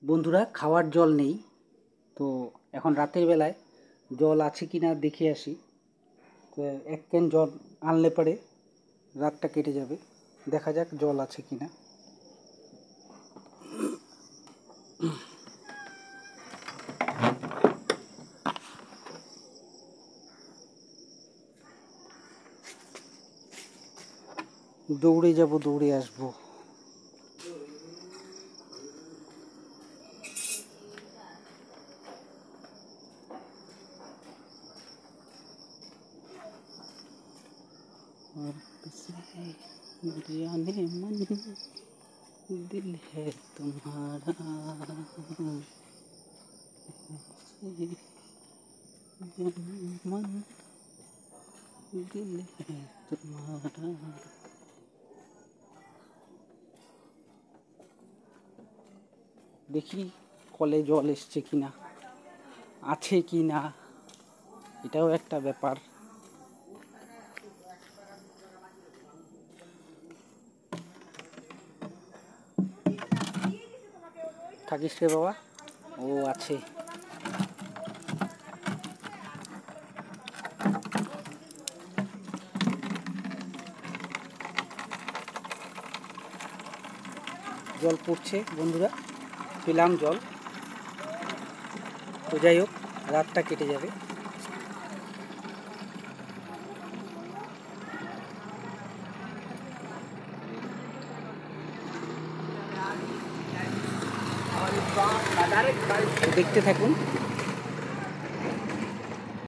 বন্ধুরা, খাওয়ার জল নেই, তো এখন রাতের বেলায় জল আছে কি না দেখে আসি। তো এক ক্যান জল আনলে পরে রাতটা কেটে যাবে। দেখা যাক জল আছে কি না। দৌড়ে যাব, দৌড়ে আসবো। और किसी जाने मन दिल है तुम्हारा, मन दिल है तुम्हारा। দেখি কলে জল এসছে কিনা, আছে কি না, এটাও একটা ব্যাপার। থাকিস রে বাবা, ও আছে। জল পড়ছে বন্ধুরা, পেলাম জল। তো যাই হোক, রাতটা কেটে যাবে। দেখতে থাকুন।